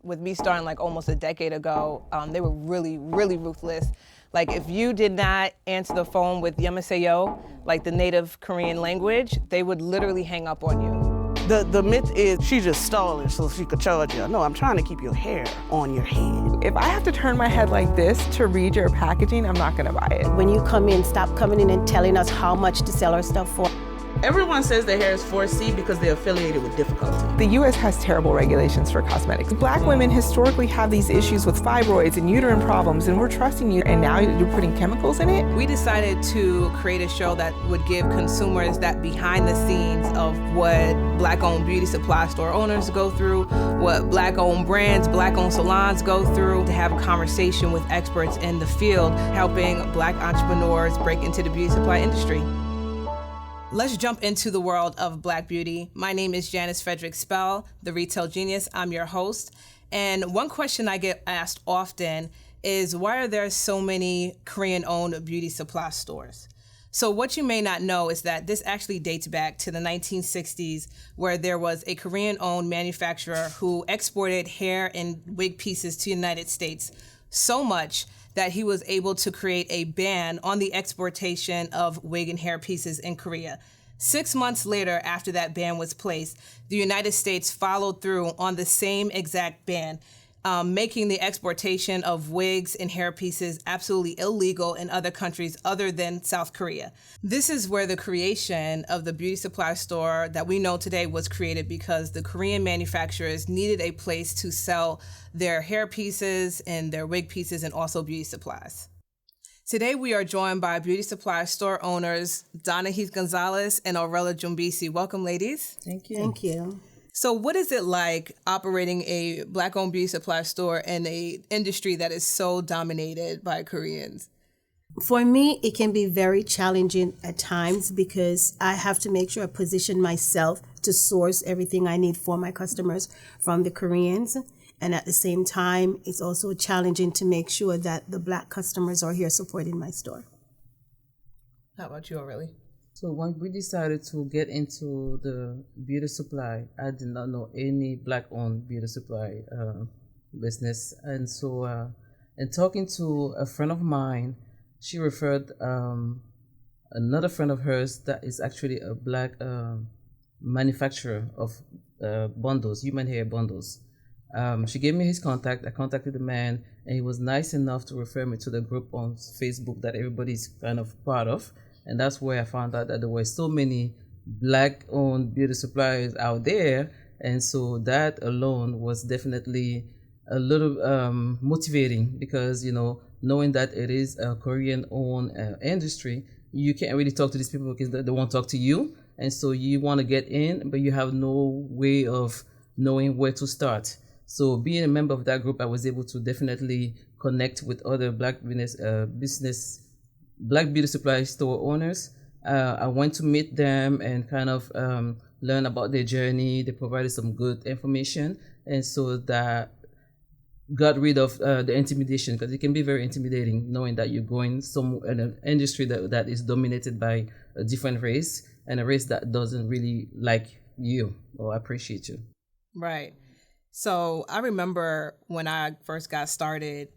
with me starting like almost a decade ago, they were really, really ruthless. Like if you did not answer the phone with Yemaseyo, like the native Korean language, they would literally hang up on you. The myth is she just stalling so she could charge you. No, I'm trying to keep your hair on your head. If I have to turn my head like this to read your packaging, I'm not gonna buy it. When you come in, stop coming in and telling us how much to sell our stuff for. Everyone says their hair is 4C because they're affiliated with difficulty. The U.S. has terrible regulations for cosmetics. Black women historically have these issues with fibroids and uterine problems, and we're trusting you, and now you're putting chemicals in it? We decided to create a show that would give consumers that behind the scenes of what Black-owned beauty supply store owners go through, what Black-owned brands, Black-owned salons go through, to have a conversation with experts in the field, helping Black entrepreneurs break into the beauty supply industry. Let's jump into the world of Black beauty. My name is Janice Frederick, the retail genius. I'm your host. And one question I get asked often is, why are there so many Korean-owned beauty supply stores? So what you may not know is that this actually dates back to the 1960s, where there was a Korean-owned manufacturer who exported hair and wig pieces to the United States so much that he was able to create a ban on the exportation of wig and hair pieces in Korea. 6 months later, after that ban was placed, the United States followed through on the same exact ban, making the exportation of wigs and hair pieces absolutely illegal in other countries other than South Korea. This is where the creation of the beauty supply store that we know today was created, because the Korean manufacturers needed a place to sell their hair pieces and their wig pieces and also beauty supplies. Today we are joined by beauty supply store owners Donna Heath Gonzalez and Aella Djoumbissie. Welcome, ladies. Thank you. Thank you. So what is it like operating a Black-owned beauty supply store in an industry that is so dominated by Koreans? For me, it can be very challenging at times because I have to make sure I position myself to source everything I need for my customers from the Koreans. And at the same time, it's also challenging to make sure that the Black customers are here supporting my store. How about you, Aurelie? So when we decided to get into the beauty supply, I did not know any Black-owned beauty supply business. And so in talking to a friend of mine, she referred another friend of hers that is actually a Black manufacturer of bundles, human hair bundles. She gave me his contact. I contacted the man, and he was nice enough to refer me to the group on Facebook that everybody's kind of part of. And that's where I found out that there were so many Black-owned beauty suppliers out there. And so that alone was definitely a little motivating, because, you know, knowing that it is a Korean-owned industry, you can't really talk to these people because they won't talk to you. And so you want to get in, but you have no way of knowing where to start. So being a member of that group, I was able to definitely connect with other Black Black beauty supply store owners. I went to meet them and kind of learn about their journey. They provided some good information, and so that got rid of the intimidation, because it can be very intimidating knowing that you're going in an industry that is dominated by a different race, and a race that doesn't really like you or appreciate you. Right. So I remember when I first got started,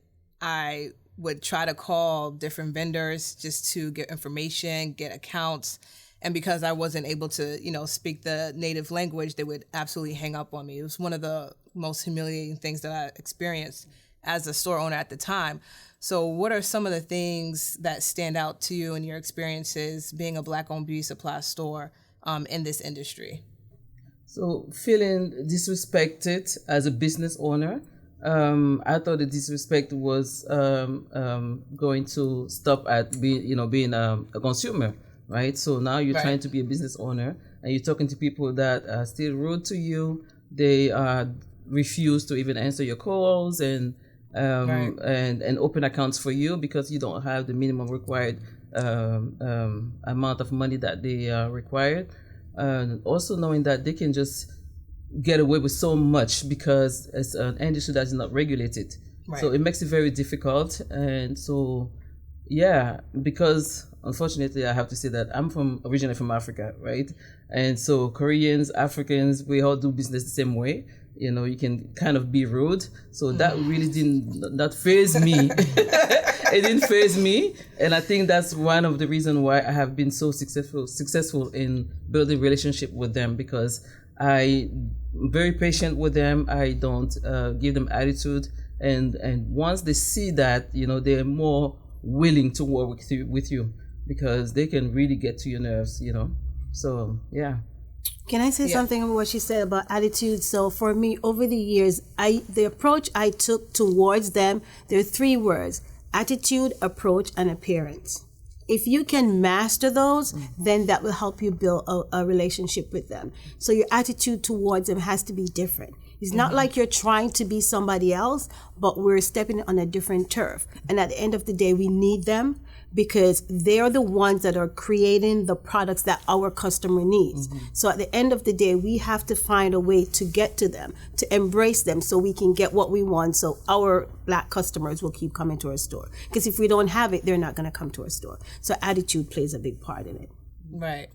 I would try to call different vendors just to get information, get accounts. And because I wasn't able to, speak the native language, they would absolutely hang up on me. It was one of the most humiliating things that I experienced as a store owner at the time. So what are some of the things that stand out to you in your experiences being a Black-owned beauty supply store in this industry? So feeling disrespected as a business owner, I thought the disrespect was going to stop at being a consumer, right? So now you're trying to be a business owner, and you're talking to people that are still rude to you. They refuse to even answer your calls and open accounts for you because you don't have the minimum required amount of money that they required. Also knowing that they can just get away with so much because it's an industry that's not regulated. Right. So it makes it very difficult. And so, because unfortunately I have to say that I'm originally from Africa, right? And so Koreans, Africans, we all do business the same way. you can kind of be rude. So that really not faze me. It didn't faze me. And I think that's one of the reasons why I have been so successful in building relationship with them, because I'm very patient with them. I don't give them attitude. And once they see that, they're more willing to work with you because they can really get to your nerves, So, yeah. Can I say something about what she said about attitude? So for me, over the years, the approach I took towards them, there are 3 words: attitude, approach, and appearance. If you can master those, then that will help you build a relationship with them. So your attitude towards them has to be different. It's not like you're trying to be somebody else, but we're stepping on a different turf. And at the end of the day, we need them because they're the ones that are creating the products that our customer needs. So at the end of the day, we have to find a way to get to them, to embrace them so we can get what we want, so our Black customers will keep coming to our store. Because if we don't have it, they're not going to come to our store. So attitude plays a big part in it. Right.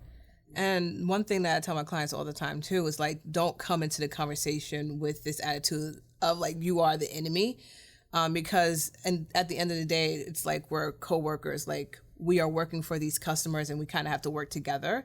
And one thing that I tell my clients all the time too is like, don't come into the conversation with this attitude of like, you are the enemy. Because at the end of the day, it's like we're co-workers, like we are working for these customers and we kind of have to work together.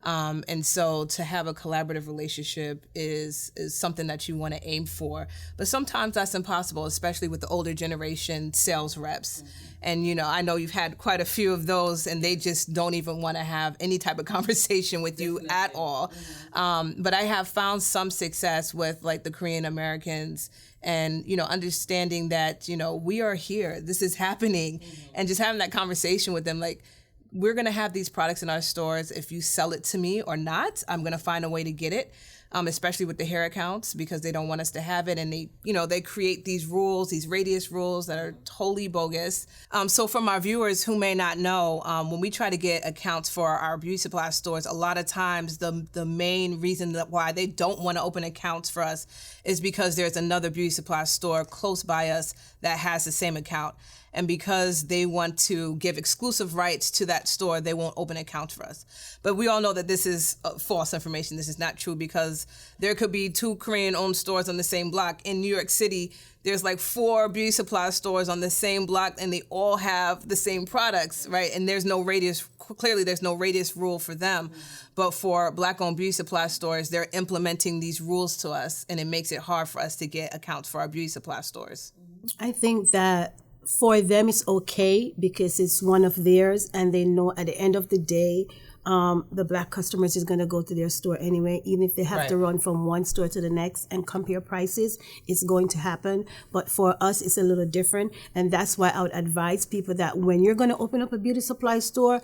And so to have a collaborative relationship is something that you want to aim for. But sometimes that's impossible, especially with the older generation sales reps. And, I know you've had quite a few of those and they just don't even want to have any type of conversation with you at all. But I have found some success with like the Korean Americans and, understanding that, we are here, this is happening, and just having that conversation with them, like, we're going to have these products in our stores. If you sell it to me or not, I'm going to find a way to get it, especially with the hair accounts, because they don't want us to have it. And they create these rules, these radius rules that are totally bogus. So from our viewers who may not know, when we try to get accounts for our beauty supply stores, a lot of times the main reason why they don't want to open accounts for us is because there's another beauty supply store close by us that has the same account. And because they want to give exclusive rights to that store, they won't open accounts for us. But we all know that this is false information. This is not true, because there could be 2 Korean-owned stores on the same block. In New York City, there's like 4 beauty supply stores on the same block, and they all have the same products, right? And there's no radius. Clearly, there's no radius rule for them. But for Black-owned beauty supply stores, they're implementing these rules to us, and it makes it hard for us to get accounts for our beauty supply stores. I think that for them, it's okay because it's one of theirs, and they know at the end of the day, the Black customers is going to go to their store anyway, even if they have to run from one store to the next and compare prices, it's going to happen. But for us, it's a little different. And that's why I would advise people that when you're going to open up a beauty supply store,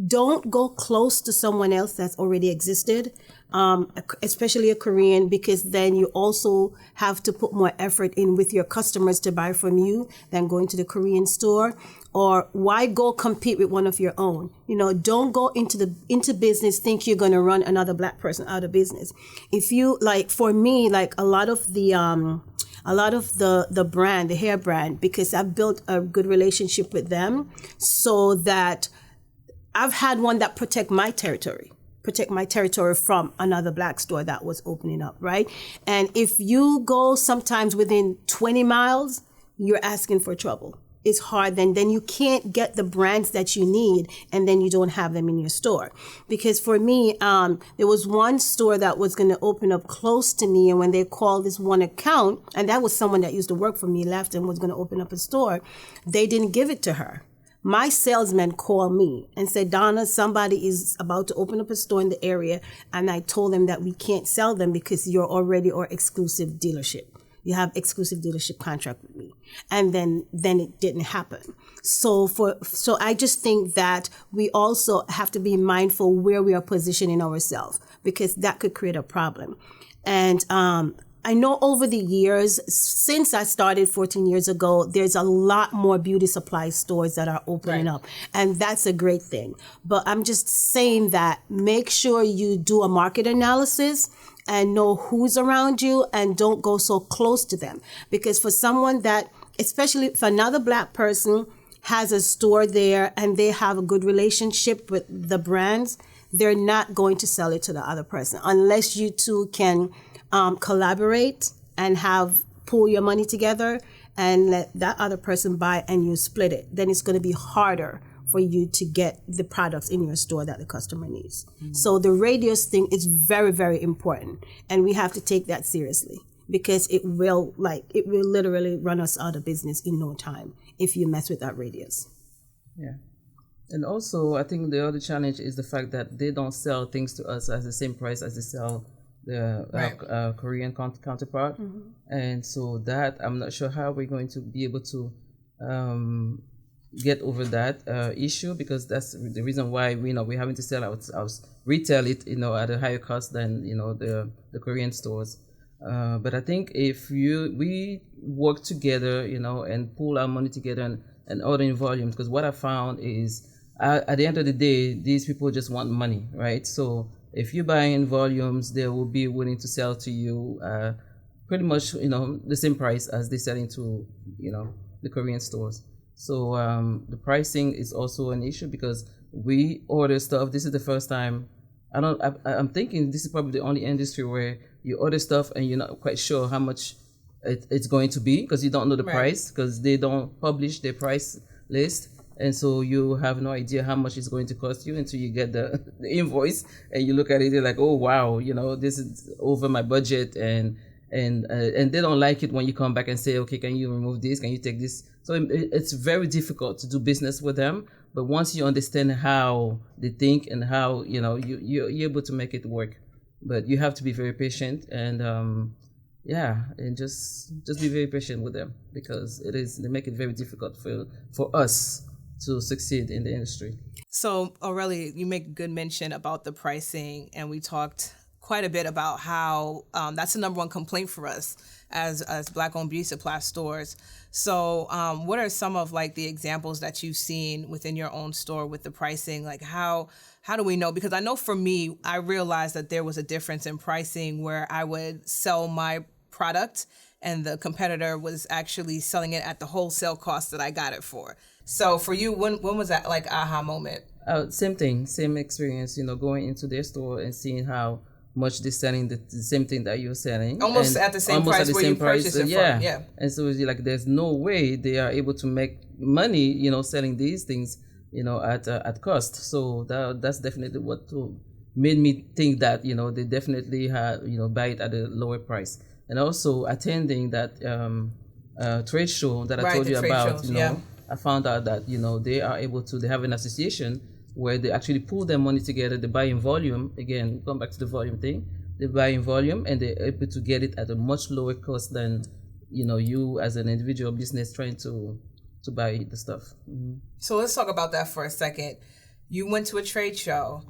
don't go close to someone else that's already existed, especially a Korean, because then you also have to put more effort in with your customers to buy from you than going to the Korean store. Or why go compete with one of your own? Don't go into business think you're going to run another Black person out of business. If you, like, for me, like a lot of the brand, the hair brand, because I've built a good relationship with them, so that I've had one that protect my territory from another Black store that was opening up, right? And if you go sometimes within 20 miles, you're asking for trouble. It's hard, then you can't get the brands that you need, and then you don't have them in your store. Because for me, there was one store that was going to open up close to me, and when they called this one account, and that was someone that used to work for me, left and was going to open up a store, they didn't give it to her. My salesman called me and said, Donna, somebody is about to open up a store in the area. And I told them that we can't sell them because you're already our exclusive dealership. You have exclusive dealership contract with me. And then it didn't happen. So I just think that we also have to be mindful where we are positioning ourselves, because that could create a problem. And I know over the years, since I started 14 years ago, there's a lot more beauty supply stores that are opening up. And that's a great thing. But I'm just saying that make sure you do a market analysis and know who's around you, and don't go so close to them. Because for someone that, especially if another Black person has a store there and they have a good relationship with the brands, they're not going to sell it to the other person unless you two can collaborate and pool your money together and let that other person buy and you split it, then it's going to be harder for you to get the products in your store that the customer needs. So the radius thing is very, very important. And we have to take that seriously because it will literally run us out of business in no time if you mess with that radius. Yeah. And also, I think the other challenge is the fact that they don't sell things to us at the same price as they sell the Korean counterpart. And so that, I'm not sure how we're going to be able to get over that issue, because that's the reason why we're having to sell our retail it at a higher cost than the Korean stores. But I think if we work together and pool our money together and order in volumes, because what I found is at the end of the day these people just want money, right? So if you buy in volumes, they will be willing to sell to you pretty much the same price as they're selling to the Korean stores. So the pricing is also an issue because we order stuff. This is the first time. I'm thinking this is probably the only industry where you order stuff and you're not quite sure how much it's going to be because you don't know the price, because they don't publish their price list. And so you have no idea how much it's going to cost you until you get the invoice and you look at it, you're like, oh, wow, this is over my budget. And they don't like it when you come back and say, okay, can you remove this? Can you take this? So it's very difficult to do business with them. But once you understand how they think and how, you're able to make it work. But you have to be very patient and, and just be very patient with them because they make it very difficult for us to succeed in the industry. So, Aurelie, you make good mention about the pricing, and we talked quite a bit about how that's the number one complaint for us as Black-owned beauty supply stores. So what are some of the examples that you've seen within your own store with the pricing? How do we know? Because I know for me, I realized that there was a difference in pricing where I would sell my product and the competitor was actually selling it at the wholesale cost that I got it for. So for you, when was that aha moment? Same thing, same experience, going into their store and seeing how much they're selling the same thing that you're selling. Almost at the same price where you purchased it from. Yeah. And so it's there's no way they are able to make money, selling these things, at cost. So that's definitely what made me think that, they definitely buy it at a lower price. And also attending that trade show that I told you about, shows, I found out that, they have an association where they actually pool their money together, they buy in volume. Again, come back to the volume thing. They buy in volume and they're able to get it at a much lower cost than, you as an individual business trying to buy the stuff. Mm-hmm. So let's talk about that for a second. You went to a trade show,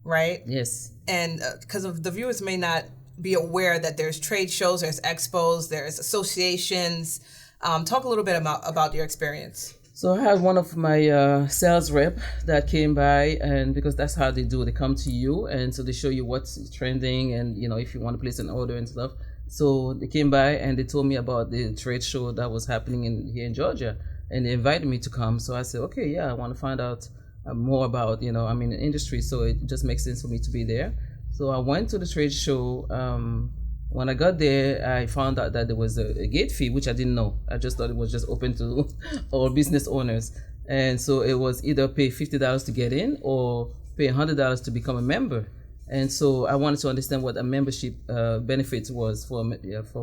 right? Yes. And because the viewers may not be aware that there's trade shows, there's expos, there's associations. Talk a little bit about your experience. So I had one of my sales rep that came by, and because that's how they do, they come to you and so they show you what's trending and if you want to place an order and stuff. So they came by and they told me about the trade show that was happening here in Georgia, and they invited me to come. So I said, okay, I want to find out more about the industry, so it just makes sense for me to be there. So I went to the trade show. When I got there, I found out that there was a gate fee, which I didn't know. I just thought it was just open to all business owners. And so it was either pay $50 to get in or pay $100 to become a member. And so I wanted to understand what a membership benefits was for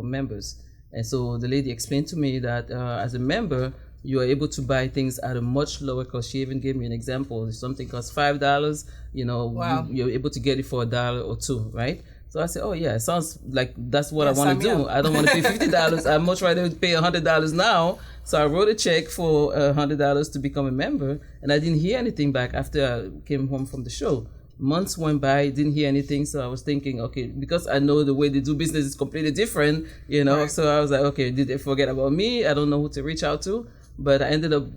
members. And so the lady explained to me that as a member, you are able to buy things at a much lower cost. She even gave me an example. If something costs $5, wow. You're able to get it for $1 or $2, right? So I said, oh yeah, it sounds like that's what I want to do. I don't want to pay $50. I'd much rather pay $100 now. So I wrote a check for $100 to become a member, and I didn't hear anything back after I came home from the show. Months went by, didn't hear anything. So I was thinking, okay, because I know the way they do business is completely different, Right. So I was like, okay, did they forget about me? I don't know who to reach out to. But I ended up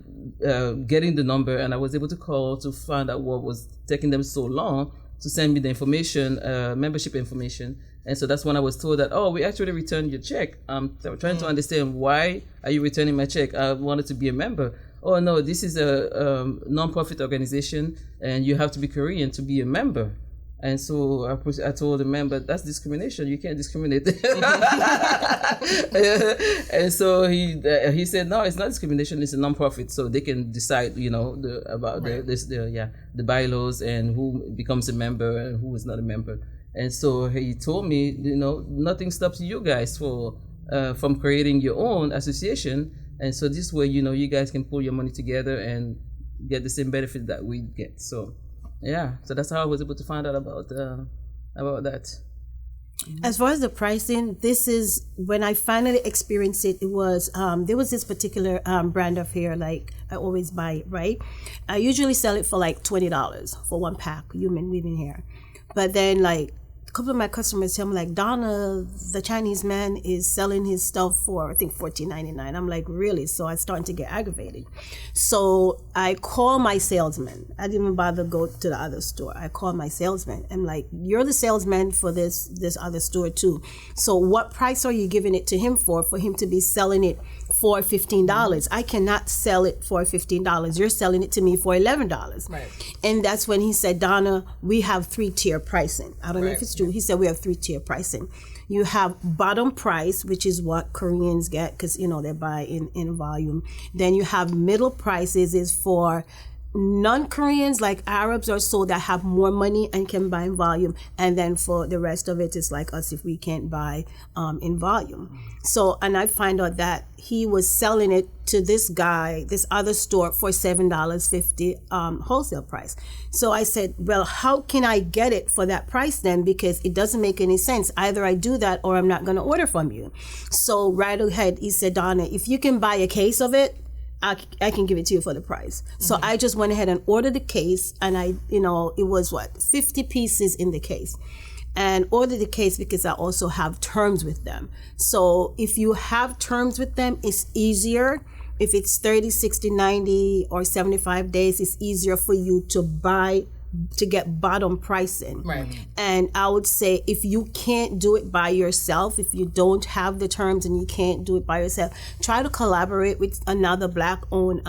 getting the number, and I was able to call to find out what was taking them so long to send me the information, membership information. And so that's when I was told that, we actually returned your check. I'm trying to understand, why are you returning my check? I wanted to be a member. Oh no, this is a non-profit organization and you have to be Korean to be a member. And so I told the man, but that's discrimination. You can't discriminate. And so he said, no, it's not discrimination. It's a non-profit, so they can decide, the bylaws and who becomes a member and who is not a member. And so he told me, nothing stops you guys from creating your own association. And so this way, you guys can pull your money together and get the same benefit that we get. So, so that's how I was able to find out about that. As far as the pricing, this is when I finally experienced it. It was there was this particular brand of hair, like I always buy it, right? I usually sell it for like $20 for one pack, human weaving hair. But then like a couple of my customers tell me like, Donna, the Chinese man is selling his stuff for I think $14.99. I'm like, really? So I started to get aggravated. So I call my salesman. I didn't even bother to go to the other store. I called my salesman. I'm like, you're the salesman for this other store too. So what price are you giving it to him for him to be selling it for $15? I cannot sell it for $15. You're selling it to me for $11. Right. And that's when he said, Donna, we have 3-tier pricing. I don't know if it's true. He said we have 3-tier pricing. You have bottom price, which is what Koreans get because, they buy in volume. Then you have middle prices is for non-Koreans like Arabs or so that have more money and can buy in volume. And then for the rest of it, it's like us if we can't buy in volume. So, and I find out that he was selling it to this guy, this other store for $7.50 wholesale price. So I said, well, how can I get it for that price then? Because it doesn't make any sense. Either I do that or I'm not going to order from you. So right ahead, he said, Donna, if you can buy a case of it, I can give it to you for the price. So I just went ahead and ordered the case, and it was 50 pieces in the case. And ordered the case because I also have terms with them. So if you have terms with them, it's easier. If it's 30, 60, 90, or 75 days, it's easier for you to get bottom pricing. Right. And I would say if you can't do it by yourself, if you don't have the terms and you can't do it by yourself, try to collaborate with another Black-owned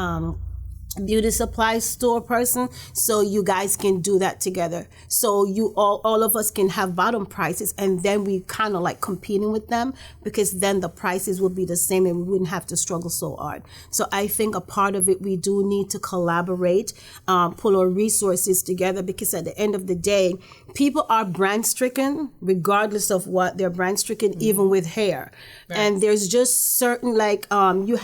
beauty supply store person so you guys can do that together. So you all of us can have bottom prices, and then we kind of like competing with them because then the prices will be the same and we wouldn't have to struggle so hard. So I think a part of it, we do need to collaborate, pull our resources together, because at the end of the day, people are brand stricken regardless of what they're brand stricken, even with hair. Right. And there's just certain you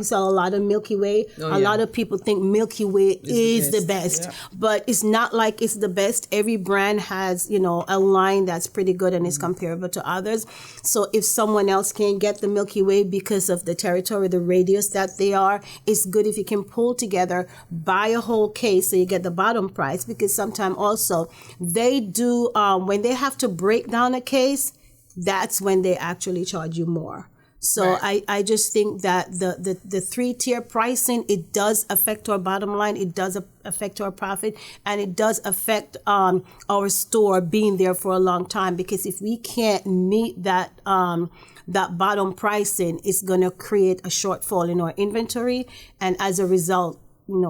sell a lot of Milky Way. A lot of people think Milky Way is the best, but it's not like it's the best. Every brand has, a line that's pretty good and is comparable to others. So if someone else can't get the Milky Way because of the territory, the radius that they are, it's good if you can pull together, buy a whole case so you get the bottom price, because sometimes also they do, when they have to break down a case, that's when they actually charge you more. So right. I just think that the 3-tier pricing, it does affect our bottom line, it does affect our profit, and it does affect our store being there for a long time, because if we can't meet that bottom pricing, it's going to create a shortfall in our inventory, and as a result,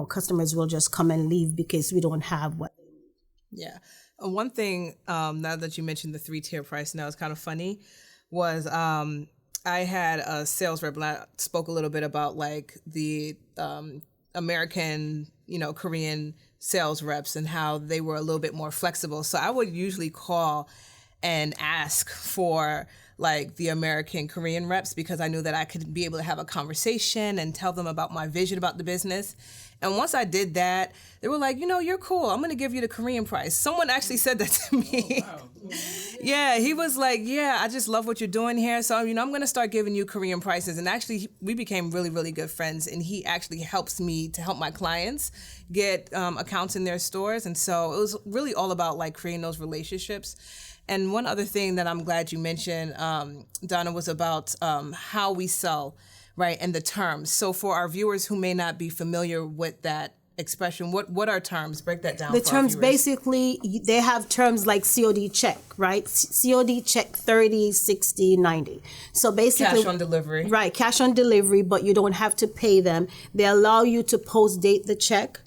customers will just come and leave because we don't have what they need. Yeah. One thing, now that you mentioned the 3-tier pricing, that was kind of funny, was I had a sales rep, and I spoke a little bit about like the American, Korean sales reps and how they were a little bit more flexible. So I would usually call and ask for like the American Korean reps, because I knew that I could be able to have a conversation and tell them about my vision about the business. And once I did that, they were like, you're cool. I'm going to give you the Korean price. Someone actually said that to me. Oh, wow. Yeah, he was like, I just love what you're doing here. So, I'm going to start giving you Korean prices. And actually, we became really, really good friends. And he actually helps me to help my clients get accounts in their stores. And so it was really all about like creating those relationships. And one other thing that I'm glad you mentioned, Donna, was about how we sell. Right, and the terms. So for our viewers who may not be familiar with that expression, what are terms? Break that down. The terms, basically, they have terms like COD check, right? COD check 30, 60, 90. So basically, cash on delivery. Right, cash on delivery, but you don't have to pay them. They allow you to post date the check.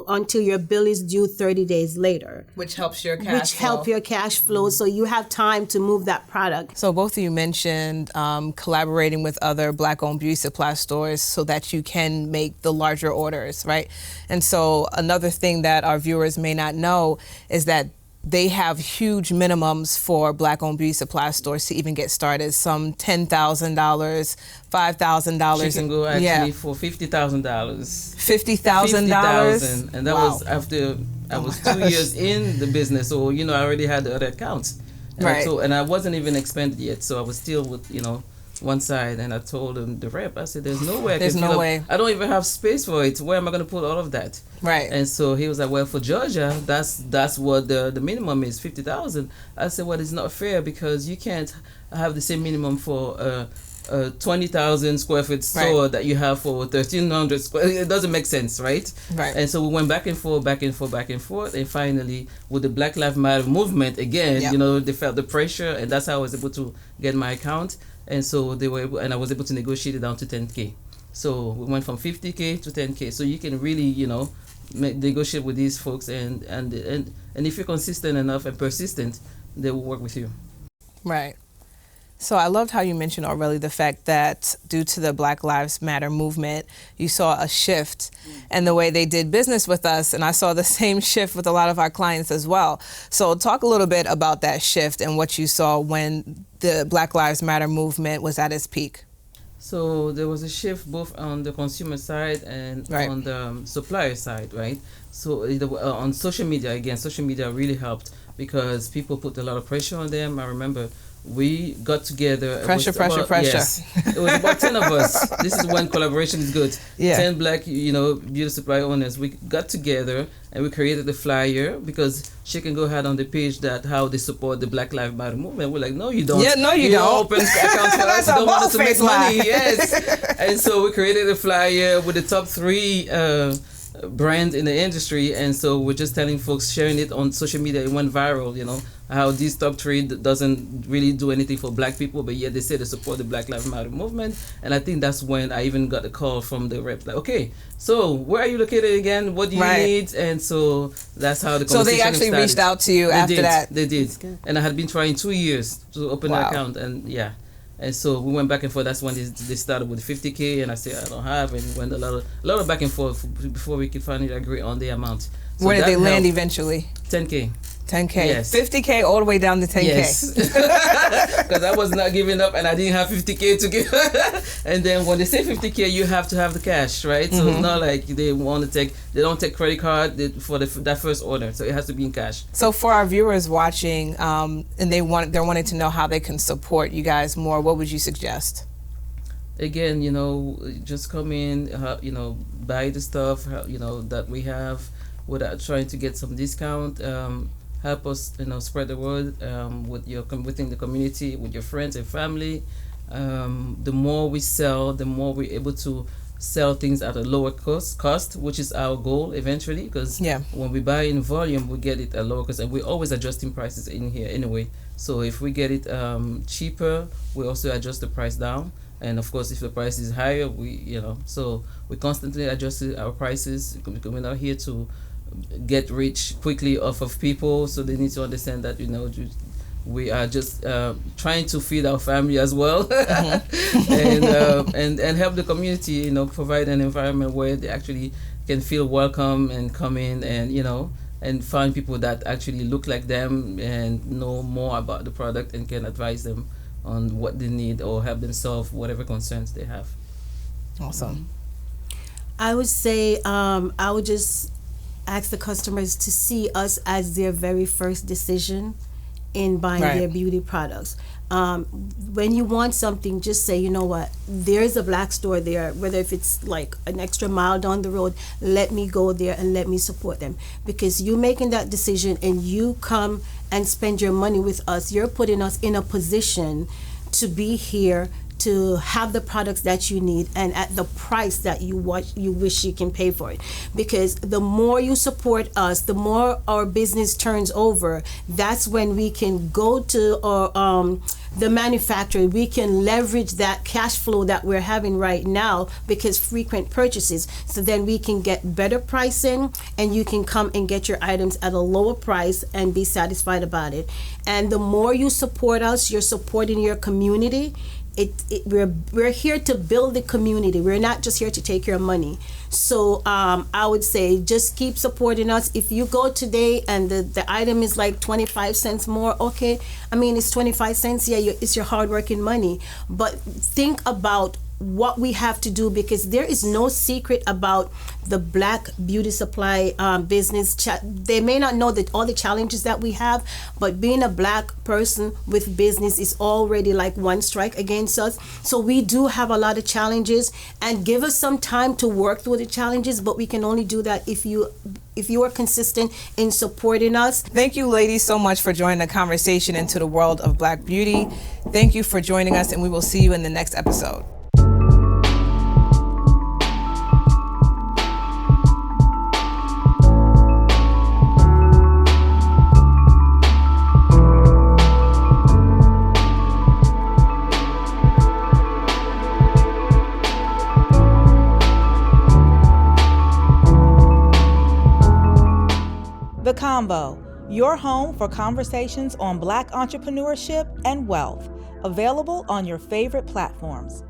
until your bill is due 30 days later. Which helps your cash Which help your cash flow, so you have time to move that product. So both of you mentioned collaborating with other Black-owned beauty supply stores so that you can make the larger orders, right? And so another thing that our viewers may not know is that they have huge minimums for Black-owned beauty supply stores to even get started. Some $10,000, $5,000. She can go actually for $50,000. $50,000? And that was after I was 2 years in the business, so I already had the other accounts. And Right. and I wasn't even expanded yet, so I was still with one side, and I told him, the rep, I said, there's no way I There's can no fill up. way. I don't even have space for it. Where am I going to put all of that? Right. And so he was like, well, for Georgia, that's what the minimum is, 50,000. I said, well, it's not fair because you can't have the same minimum for a 20,000 square foot store Right. that you have for 1,300 square. It doesn't make sense, right? Right. And so we went back and forth, and finally, with the Black Lives Matter movement again, Yep. they felt the pressure, and that's how I was able to get my account. And so they were able, and I was able to negotiate it down to 10K. So we went from 50K to 10K. So you can really, negotiate with these folks, and if you're consistent enough and persistent, they will work with you. Right. So I loved how you mentioned, Aurelie, the fact that due to the Black Lives Matter movement, you saw a shift in the way they did business with us. And I saw the same shift with a lot of our clients as well. So talk a little bit about that shift and what you saw when the Black Lives Matter movement was at its peak. So there was a shift both on the consumer side and Right. on the supplier side, right? So on social media, again, social media really helped because people put a lot of pressure on them. I remember we got together. Pressure. Yes, it was about 10 of us. This is when collaboration is good. Yeah. 10 Black, beauty supply owners. We got together and we created the flyer because she can go ahead on the page that how they support the Black Lives Matter movement. We're like, no, you don't. Yeah, no, you don't. Open accounts for us. That's You a don't want us to make bald-faced lie. money. Yes. And so we created a flyer with the top 3 brand in the industry, and so we're just telling folks, sharing it on social media. It went viral, how these top 3 doesn't really do anything for Black people, but yet they say they support the Black Lives Matter movement. And I think that's when I even got a call from the rep, like, okay, so where are you located again? What do you need? And so that's how the So conversation they actually started. reached out to you after that? They did. And I had been trying 2 years to open an Wow. account, and and so we went back and forth. That's when they started with 50K, and I said I don't have, and we went a lot of back and forth before we could finally agree on the amount. So Where did that they land helped. eventually? 10K. 10K. Yes. 50K all the way down to 10K. Yes. Because I was not giving up, and I didn't have 50K to give. And then when they say 50K, you have to have the cash, right? So it's not like they don't take credit card for that first order. So it has to be in cash. So for our viewers watching, and they're wanting to know how they can support you guys more, what would you suggest? Again, just come in, buy the stuff, that we have without trying to get some discount. Help us, spread the word within the community, with your friends and family. The more we sell, the more we're able to sell things at a lower cost, which is our goal eventually. Because when we buy in volume, we get it at lower cost, and we're always adjusting prices in here anyway. So if we get it cheaper, we also adjust the price down. And of course, if the price is higher, so we constantly adjust our prices. We're not here to get rich quickly off of people, so they need to understand that we are just trying to feed our family as well, and help the community, provide an environment where they actually can feel welcome and come in and find people that actually look like them and know more about the product and can advise them on what they need or help them solve whatever concerns they have. Awesome. I would say I would just ask the customers to see us as their very first decision in buying their beauty products. When you want something, just say, you know what, there's a Black store there, whether if it's like an extra mile down the road, let me go there and let me support them. Because you making that decision and you come and spend your money with us, you're putting us in a position to be here to have the products that you need and at the price that you wish you can pay for it. Because the more you support us, the more our business turns over. That's when we can go to our the manufacturer. We can leverage that cash flow that we're having right now because frequent purchases. So then we can get better pricing, and you can come and get your items at a lower price and be satisfied about it. And the more you support us, you're supporting your community. We're here to build the community. We're not just here to take your money. So I would say just keep supporting us. If you go today and the item is like 25 cents more, okay, I mean, it's 25 cents. Yeah, it's your hardworking money. But think about what we have to do, because there is no secret about the Black beauty supply business. They may not know that all the challenges that we have, but being a Black person with business is already like one strike against us. So we do have a lot of challenges, and give us some time to work through the challenges, but we can only do that if you are consistent in supporting us. Thank you, ladies, so much for joining the conversation into the world of Black beauty. Thank you for joining us, and we will see you in the next episode. The Convo, your home for conversations on Black entrepreneurship and wealth, available on your favorite platforms.